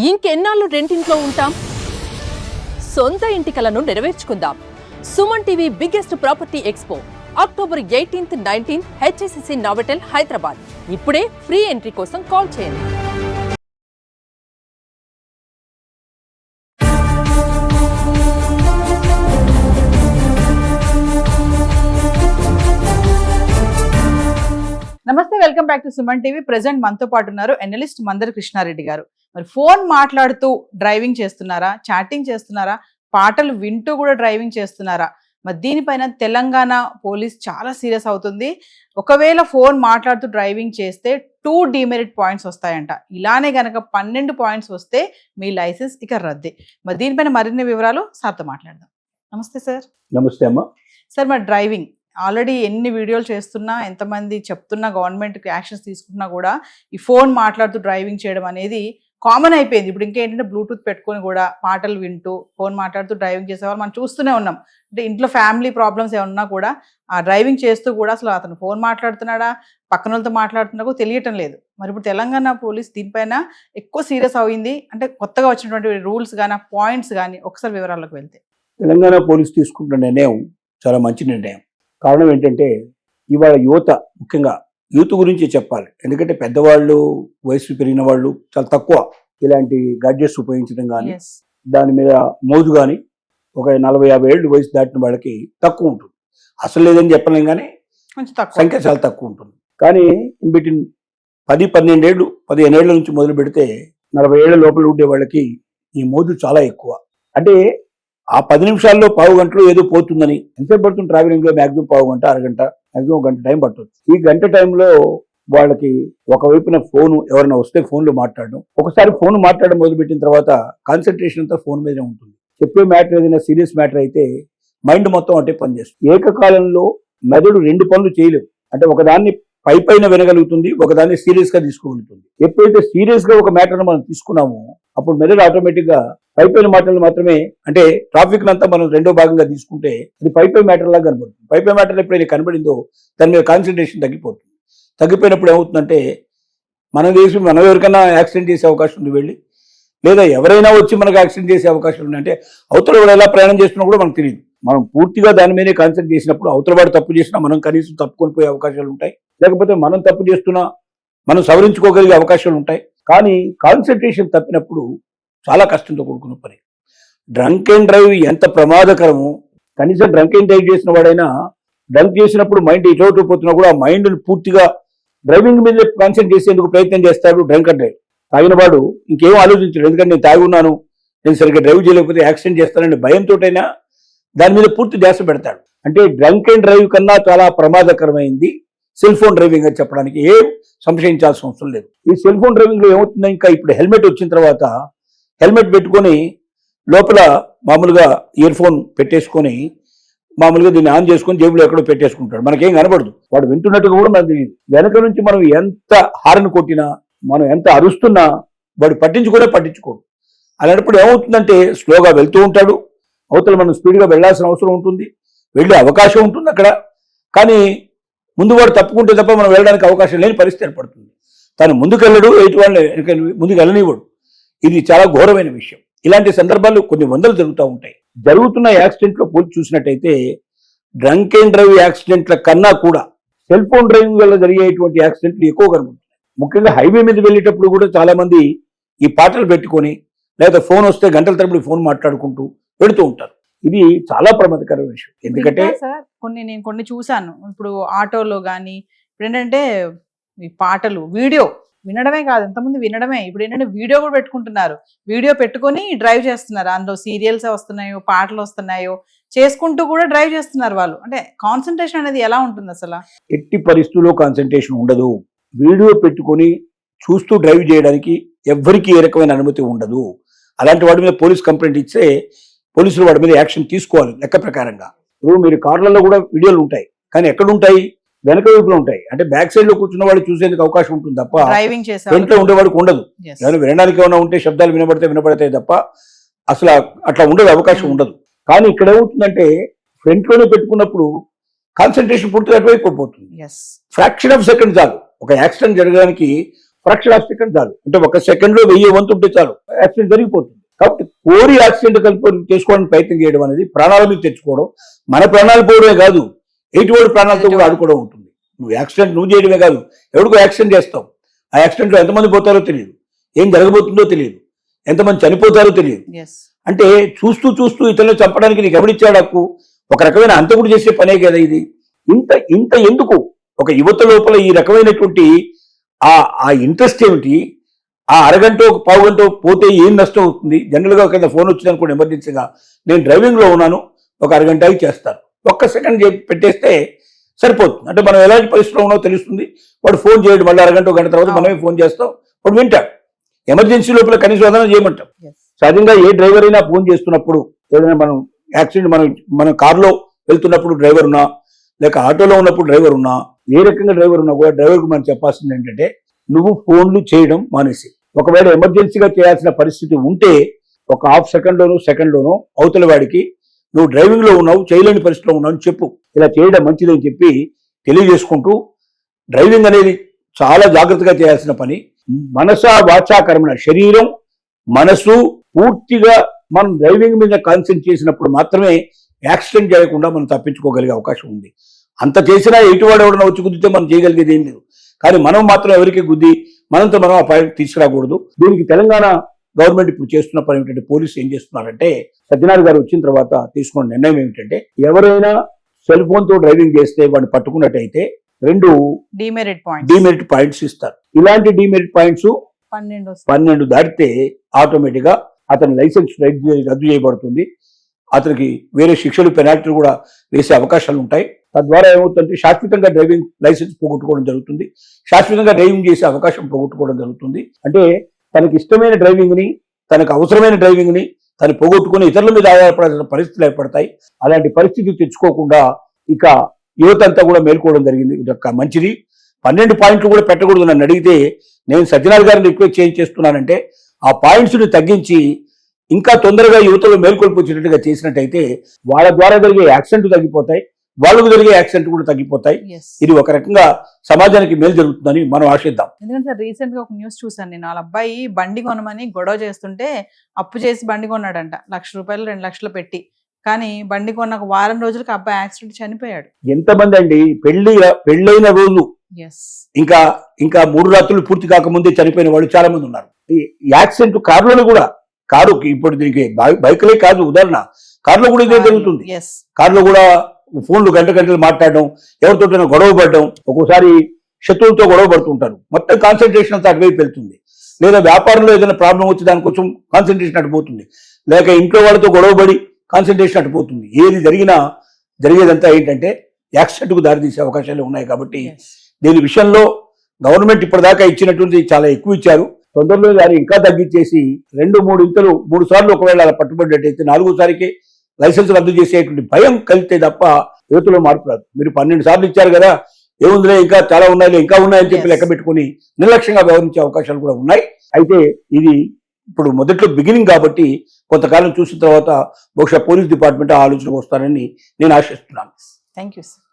ఇంకెన్నాళ్ళు రెంటింట్లో ఉంటాం? సొంత ఇంటి కలను నెరవేర్చుకుందాం. Suman TV biggest property expo October 18th, 19th HSCC Novotel Hyderabad. ఇప్పుడే ఫ్రీ ఎంట్రీ కోసం కాల్ చేయండి. నమస్తే, welcome back to Suman TV. Present మనతో పాటు ఉన్నారు ఎనలిస్ట్ మందర కృష్ణారెడ్డి గారు. మరి ఫోన్ మాట్లాడుతూ డ్రైవింగ్ చేస్తున్నారా, చాటింగ్ చేస్తున్నారా, పాటలు వింటూ కూడా డ్రైవింగ్ చేస్తున్నారా? మరి దీనిపైన తెలంగాణ పోలీస్ చాలా సీరియస్ అవుతుంది. ఒకవేళ ఫోన్ మాట్లాడుతూ డ్రైవింగ్ చేస్తే 2 డిమెరిట్ పాయింట్స్ వస్తాయంట. ఇలానే గనక 12 పాయింట్స్ వస్తే మీ లైసెన్స్ ఇక రద్దే. మరి దీనిపైన మరిన్ని వివరాలు సార్తో మాట్లాడదాం. నమస్తే సార్. నమస్తే అమ్మా. సార్, మరి డ్రైవింగ్ ఆల్రెడీ ఎన్ని వీడియోలు చేస్తున్నా, ఎంతమంది చెప్తున్నా, గవర్నమెంట్కి యాక్షన్స్ తీసుకుంటున్నా కూడా ఈ ఫోన్ మాట్లాడుతూ డ్రైవింగ్ చేయడం అనేది కామన్ అయిపోయింది. ఇప్పుడు ఇంకేంటంటే బ్లూటూత్ పెట్టుకొని కూడా పాటలు వింటూ ఫోన్ మాట్లాడుతూ డ్రైవింగ్ చేసేవాళ్ళు మనం చూస్తూనే ఉన్నాం. అంటే ఇంట్లో ఫ్యామిలీ ప్రాబ్లమ్స్ ఏమన్నా కూడా ఆ డ్రైవింగ్ చేస్తూ కూడా అసలు అతను ఫోన్ మాట్లాడుతున్నాడా, పక్కన వాళ్ళతో మాట్లాడుతున్నా కూడా తెలియటం లేదు. మరి ఇప్పుడు తెలంగాణ పోలీస్ దీనిపైన ఎక్కువ సీరియస్ అయింది. అంటే కొత్తగా వచ్చినటువంటి రూల్స్ కానీ, పాయింట్స్ కానీ ఒకసారి వివరాల్లోకి వెళ్తే. తెలంగాణ పోలీస్ తీసుకుంటున్న నిర్ణయం చాలా మంచి నిర్ణయం. కారణం ఏంటంటే ఇవాళ యువత, ముఖ్యంగా యూత్ గురించి చెప్పాలి. ఎందుకంటే పెద్దవాళ్ళు, వయసు పెరిగిన వాళ్ళు చాలా తక్కువ ఇలాంటి గాడ్జెట్స్ ఉపయోగించడం కానీ, దాని మీద మోజు కానీ ఒక 40-50 ఏళ్ళు వయసు దాటిన వాళ్ళకి తక్కువ ఉంటుంది. అసలు లేదని చెప్పలేం కానీ సంఖ్య చాలా తక్కువ ఉంటుంది. కానీ ఇన్ బిట్వీన్ 10-12 ఏళ్ళు, 15 ఏళ్ల నుంచి మొదలు పెడితే 40 ఏళ్ల లోపల ఉండే వాళ్ళకి ఈ మోజు చాలా ఎక్కువ. అంటే ఆ 10 నిమిషాల్లో పావు గంటలో ఏదో పోతుందని. ఎంతసేపు పడుతుంది ట్రావెలింగ్లో? మ్యాక్సిమం పావు గంట, అరగంట, మ్యాక్సిమం గంట టైం పడుతుంది. ఈ గంట టైంలో వాళ్ళకి ఒకవైపున ఫోను, ఎవరైనా వస్తే ఫోన్లో మాట్లాడడం. ఒకసారి ఫోన్ మాట్లాడడం మొదలుపెట్టిన తర్వాత కాన్సన్ట్రేషన్ అంతా ఫోన్ మీదనే ఉంటుంది. చెప్పే మ్యాటర్ ఏదైనా సీరియస్ మ్యాటర్ అయితే మైండ్ మొత్తం అంటే పనిచేస్తుంది. ఏకకాలంలో మెదడు 2 పనులు చేయలేవు. అంటే ఒకదాన్ని పైన వినగలుగుతుంది, ఒకదాన్ని సీరియస్ గా తీసుకోగలుగుతుంది. ఎప్పుడైతే సీరియస్ గా ఒక మ్యాటర్ను మనం తీసుకున్నామో అప్పుడు మెదడు ఆటోమేటిక్ గా పైన మాటలు మాత్రమే, అంటే ట్రాఫిక్ అంతా మనం రెండో భాగంగా తీసుకుంటే అది పై మ్యాటర్ లాగా కనబడుతుంది. పై మ్యాటర్ ఎప్పుడైతే కనబడిందో దాని మీద కాన్సన్ట్రేషన్ తగ్గిపోతుంది. తగ్గిపోయినప్పుడు ఏమవుతుందంటే మనం ఎవరికైనా యాక్సిడెంట్ చేసే అవకాశం ఉంది వెళ్ళి, లేదా ఎవరైనా వచ్చి మనకు యాక్సిడెంట్ చేసే అవకాశం ఉంది. అంటే అవతల వాడు ఎలా ప్రయాణం చేస్తున్నా కూడా మనకు తెలియదు. మనం పూర్తిగా దాని మీదే కాన్సన్ట్రేట్ చేసినప్పుడు అవతల వాడు తప్పు చేసినా మనం కనీసం తప్పుకొని పోయే అవకాశాలు ఉంటాయి. లేకపోతే మనం తప్పు చేస్తున్నా మనం సవరించుకోగలిగే అవకాశాలు ఉంటాయి. కానీ కాన్సన్ట్రేషన్ తప్పినప్పుడు చాలా కష్టంతో కూడుకున్న పని. డ్రంక్ అండ్ డ్రైవ్ ఎంత ప్రమాదకరము. కనీసం డ్రంక్ అండ్ డ్రైవ్ చేసిన వాడైనా డ్రంక్ చేసినప్పుడు మైండ్ ఇటు పోతున్నా కూడా ఆ మైండ్ని పూర్తిగా డ్రైవింగ్ మీద కాన్సన్ట్రేట్ చేసేందుకు ప్రయత్నం చేస్తాడు డ్రంక్ అండ్ డ్రైవ్. తాగిన వాడు ఇంకేం ఆలోచించాడు. ఎందుకంటే నేను తాగి ఉన్నాను, నేను సరిగ్గా డ్రైవ్ చేయలేకపోతే యాక్సిడెంట్ చేస్తానని భయంతోటైనా దాని మీద పూర్తి ధ్యాస పెడతాడు. అంటే డ్రంక్ అండ్ డ్రైవ్ కన్నా చాలా ప్రమాదకరమైంది సెల్ ఫోన్ డ్రైవింగ్ అని చెప్పడానికి ఏం సంశయించాల్సిన అవసరం లేదు. ఈ సెల్ ఫోన్ డ్రైవింగ్ లో ఏమవుతుందో, ఇంకా ఇప్పుడు హెల్మెట్ వచ్చిన తర్వాత హెల్మెట్ పెట్టుకొని లోపల మామూలుగా ఇయర్ ఫోన్ పెట్టేసుకొని మామూలుగా దీన్ని ఆన్ చేసుకొని జేబులో ఎక్కడో పెట్టేసుకుంటాడు. మనకేం కనబడదు, వాడు వింటున్నట్టుగా కూడా మనకు తెలియదు. వెనక నుంచి మనం ఎంత హారన్ కొట్టినా, మనం ఎంత అరుస్తున్నా వాడు పట్టించుకోడు. అలాంటప్పుడు ఏమవుతుందంటే స్లోగా వెళ్తూ ఉంటాడు. అవతల మనం స్పీడ్గా వెళ్లాల్సిన అవసరం ఉంటుంది, వెళ్ళే అవకాశం ఉంటుంది అక్కడ. కానీ ముందు వాడు తప్పుకుంటే తప్ప మనం వెళ్ళడానికి అవకాశం లేని పరిస్థితి ఏర్పడుతుంది. తను ముందుకెళ్ళడు, ఎయిట్ వాళ్ళని ముందుకు వెళ్ళనివ్వడు. ఇది చాలా ఘోరమైన విషయం. ఇలాంటి సందర్భాలు కొన్ని వందలు జరుగుతూ ఉంటాయి. జరుగుతున్న యాక్సిడెంట్లో పోల్చి చూసినట్టయితే డ్రంక్ అండ్ డ్రైవ్ యాక్సిడెంట్ల కన్నా కూడా సెల్ ఫోన్ డ్రైవింగ్ వల్ల జరిగేటువంటి యాక్సిడెంట్లు ఎక్కువ కనబడుతున్నాయి. ముఖ్యంగా హైవే మీద వెళ్ళేటప్పుడు కూడా చాలా మంది ఈ పాటలు పెట్టుకొని, లేదా ఫోన్ వస్తే గంటల తరబడి ఫోన్ మాట్లాడుకుంటూ పెడుతూ ఉంటారు. ఇది చాలా ప్రమాదకరమైన విషయం. ఎందుకంటే సార్ నేను కొన్ని చూశాను. ఇప్పుడు ఆటోలో కానీ ఇప్పుడు ఏంటంటే ఈ పాటలు వీడియో వినడమే కాదు, ఎంతమంది వినడమే, ఇప్పుడు ఏంటంటే వీడియో కూడా పెట్టుకుంటున్నారు. వీడియో పెట్టుకొని డ్రైవ్ చేస్తున్నారు. అందులో సీరియల్స్ వస్తున్నాయో, పాటలు వస్తున్నాయో చేసుకుంటూ కూడా డ్రైవ్ చేస్తున్నారు వాళ్ళు. అంటే కాన్సన్ట్రేషన్ అనేది ఎలా ఉంటుంది అసలు? ఎట్టి పరిస్థితుల్లో కాన్సన్ట్రేషన్ ఉండదు. వీడియో పెట్టుకొని చూస్తూ డ్రైవ్ చేయడానికి ఎవ్వరికీ ఏ రకమైన అనుమతి ఉండదు. అలాంటి వాడి మీద పోలీస్ కంప్లైంట్ ఇస్తే పోలీసులు వాడి మీద యాక్షన్ తీసుకోవాలి లెక్క ప్రకారంగా. ఇప్పుడు మీరు కార్లలో కూడా వీడియోలు ఉంటాయి, కానీ ఎక్కడ ఉంటాయి? వెనక వైపులో ఉంటాయి. అంటే బ్యాక్ సైడ్ లో కూర్చున్న వాళ్ళు చూసేందుకు అవకాశం ఉంటుంది తప్ప ఫ్రంట్ లో ఉండేవాడికి ఉండదు. ఏమైనా వినడానికి ఏమైనా ఉంటే శబ్దాలు వినబడతాయి తప్ప అసలు అట్లా ఉండదు, అవకాశం ఉండదు. కానీ ఇక్కడ ఏమవుతుందంటే ఫ్రంట్ లోనే పెట్టుకున్నప్పుడు కాన్సన్ట్రేషన్ పూర్తిగా అటువైపు పోతుంది. ఫ్రాక్షన్ ఆఫ్ సెకండ్ చాలు ఒక యాక్సిడెంట్ జరగడానికి. ఫ్రాక్షన్ ఆఫ్ సెకండ్ చాలు. అంటే 1 సెకండ్ లో 1000 వంతు ఉంటే చాలు యాక్సిడెంట్ జరిగిపోతుంది. కాబట్టి కోరి యాక్సిడెంట్ చేసుకోవడానికి ప్రయత్నం చేయడం అనేది ప్రాణాల మీద తెచ్చుకోవడం, మన ప్రాణాలు పోవడమే కాదు ఎటువంటి ప్రాణాలతో కూడా ఆడుకోవడం ఉంటుంది. నువ్వు యాక్సిడెంట్ నువ్వు చేయడమే కాదు, ఎవరికో యాక్సిడెంట్ చేస్తావు, ఆ యాక్సిడెంట్లో ఎంతమంది పోతారో తెలియదు, ఏం జరగబోతుందో తెలియదు, ఎంతమంది చనిపోతారో తెలియదు. అంటే చూస్తూ చూస్తూ ఇతరులను చంపడానికి నీకు ఎవరిచ్చాడు హక్కు? ఒక రకమైన అంతకుడు చేసే పనే కదా ఇది. ఇంత ఇంత ఎందుకు ఒక యువత లోపల ఈ రకమైనటువంటి ఆ ఇంట్రెస్ట్ ఏమిటి? ఆ అరగంట పావు గంట పోతే ఏం నష్టం అవుతుంది? జనరల్గా కింద ఫోన్ వచ్చిందనుకోండి, ఎమర్జెన్సీగా నేను డ్రైవింగ్లో ఉన్నాను, ఒక అరగంటకి చేస్తాను, ఒక్క సెకండ్ పెట్టేస్తే సరిపోతుంది. అంటే మనం ఎలాంటి పరిస్థితిలో ఉన్నామో తెలుస్తుంది. వాడు ఫోన్ చేయడం, మళ్ళీ అరగంట గంట తర్వాత మనమే ఫోన్ చేస్తాం, వాడు వింటాడు. ఎమర్జెన్సీ లోపల కనీసం ఏదైనా చేయమంటాం. సహజంగా ఏ డ్రైవర్ అయినా ఫోన్ చేస్తున్నప్పుడు, ఏదైనా మనం యాక్సిడెంట్ మనం కారులో వెళ్తున్నప్పుడు డ్రైవర్ ఉన్నా, లేక ఆటోలో ఉన్నప్పుడు డ్రైవర్ ఉన్నా, ఏ రకంగా డ్రైవర్ ఉన్నా కూడా డ్రైవర్కి మనం చెప్పాల్సింది ఏంటంటే, నువ్వు ఫోన్లు చేయడం మానేసి, ఒకవేళ ఎమర్జెన్సీగా చేయాల్సిన పరిస్థితి ఉంటే ఒక హాఫ్ సెకండ్లోనో అవతల వాడికి నువ్వు డ్రైవింగ్లో ఉన్నావు, చేయలేని పరిస్థితిలో ఉన్నావు అని చెప్పు. ఇలా చేయడం మంచిదని చెప్పి తెలియజేసుకుంటూ, డ్రైవింగ్ అనేది చాలా జాగ్రత్తగా చేయాల్సిన పని. మనస వాచా కర్మణ, శరీరం మనసు పూర్తిగా మనం డ్రైవింగ్ మీద కాన్సన్ట్రేట్ చేసినప్పుడు మాత్రమే యాక్సిడెంట్ చేయకుండా మనం తప్పించుకోగలిగే అవకాశం ఉంది. అంత చేసినా ఎటువాడు ఎవడన్నా వచ్చి గుద్దితే మనం చేయగలిగేది ఏం లేదు. కానీ మనం మాత్రం ఎవరికి గుద్ది మనంతో మనం ఆ పాయింట్ తీసుకురాకూడదు. దీనికి తెలంగాణ గవర్నమెంట్ ఇప్పుడు చేస్తున్న పని ఏమిటంటే, పోలీసు ఏం చేస్తున్నారంటే, సత్యనారాయణ గారు వచ్చిన తర్వాత తీసుకున్న నిర్ణయం ఏమిటంటే, ఎవరైనా సెల్ ఫోన్ తో డ్రైవింగ్ చేస్తే వాడిని పట్టుకున్నట్టయితే 2 డిమెరిట్ పాయింట్స్ ఇస్తారు. ఇలాంటి డిమెరిట్ పాయింట్స్ 12 దాటితే ఆటోమేటిక్ గా అతని లైసెన్స్ రద్దు చేయబడుతుంది. అతనికి వేరే శిక్షలు, పెనాల్టీలు కూడా వేసే అవకాశాలు ఉంటాయి. తద్వారా ఏమవుతుందంటే, శాశ్వతంగా డ్రైవింగ్ లైసెన్స్ పోగొట్టుకోవడం జరుగుతుంది, శాశ్వతంగా డ్రైవింగ్ చేసే అవకాశం పోగొట్టుకోవడం జరుగుతుంది. అంటే తనకి ఇష్టమైన డ్రైవింగ్ ని, తనకు అవసరమైన డ్రైవింగ్ ని తను పోగొట్టుకుని ఇతరుల మీద ఆధారపడాల్సిన పరిస్థితులు ఏర్పడతాయి. అలాంటి పరిస్థితి తెచ్చుకోకుండా ఇక యువత అంతా కూడా మేల్కోవడం జరిగింది. ఇదొక మంచిది. 12 పాయింట్లు కూడా పెట్టకూడదు. నన్ను అడిగితే నేను సత్యనారాయణ గారిని రిక్వెస్ట్ చేస్తున్నానంటే, ఆ పాయింట్స్ ని తగ్గించి ఇంకా తొందరగా యువతలో మేల్కొల్పొచ్చేటట్టుగా చేసినట్టయితే వాళ్ళ ద్వారా జరిగే యాక్సిడెంట్ తగ్గిపోతాయి, వాళ్ళకు జరిగే యాక్సిడెంట్ కూడా తగ్గిపోతాయి. ఇది ఒక రకంగా సమాజానికి మేలు జరుగుతుందని మనం ఆశిద్దాం. ఎందుకంటే రీసెంట్ గా ఒక న్యూస్ చూసాను నేను. వాళ్ళ అబ్బాయి బండి కొనమని గొడవ చేస్తుంటే అప్పు చేసి బండి కొన్నాడంట, ₹1,00,000 2 లక్షలు పెట్టి. కానీ బండి కొన్న ఒక వారం రోజులకి అబ్బాయి యాక్సిడెంట్ చనిపోయాడు. ఎంతమంది అండి పెళ్ళైన రోజు ఇంకా 3 రాత్రులు పూర్తి కాకముందే చనిపోయిన వాళ్ళు చాలా మంది ఉన్నారు. ఈ యాక్సిడెంట్ కారులోనే కూడా, కారు ఇప్పుడు దీనికి బైక్లే కాదు, ఉదాహరణ కారులో కూడా ఇదే జరుగుతుంది. కారులో కూడా ఫోన్లు గంటలు మాట్లాడడం, ఎవరితోటైనా గొడవ పడడం, ఒక్కోసారి శత్రువులతో గొడవ పడుతుంటారు, మొత్తం కాన్సన్ట్రేషన్ అంతా అటువైపు వెళ్తుంది. లేదా వ్యాపారంలో ఏదైనా ప్రాబ్లం వచ్చి దానికోసం కాన్సన్ట్రేషన్ అటుపోతుంది, లేక ఇంట్లో వాళ్ళతో గొడవపడి కాన్సన్ట్రేషన్ అటుపోతుంది. ఏది జరిగేదంతా ఏంటంటే యాక్సిడెంట్కు దారితీసే అవకాశాలు ఉన్నాయి. కాబట్టి దీని విషయంలో గవర్నమెంట్ ఇప్పటిదాకా ఇచ్చినటువంటి చాలా ఎక్కువ ఇచ్చారు. తొందరలో దాన్ని ఇంకా తగ్గించేసి 2-3 సార్లు ఒకవేళ అలా పట్టుబడ్డట్టయితే 4సారికి లైసెన్స్ రద్దు చేసేటువంటి భయం కలిగితే తప్ప యువతలో మార్పు రాదు. మీరు 12 సార్లు ఇచ్చారు కదా, ఏముందిలే ఇంకా చాలా ఉన్నాయి, ఇంకా ఉన్నాయని చెప్పి లెక్క పెట్టుకుని నిర్లక్ష్యంగా వ్యవహరించే అవకాశాలు కూడా ఉన్నాయి. అయితే ఇది ఇప్పుడు మొదట్లో బిగినింగ్ కాబట్టి కొంతకాలం చూసిన తర్వాత బహుశా పోలీస్ డిపార్ట్మెంట్ ఆలోచనకు వస్తారని నేను ఆశిస్తున్నాను. Thank you sir.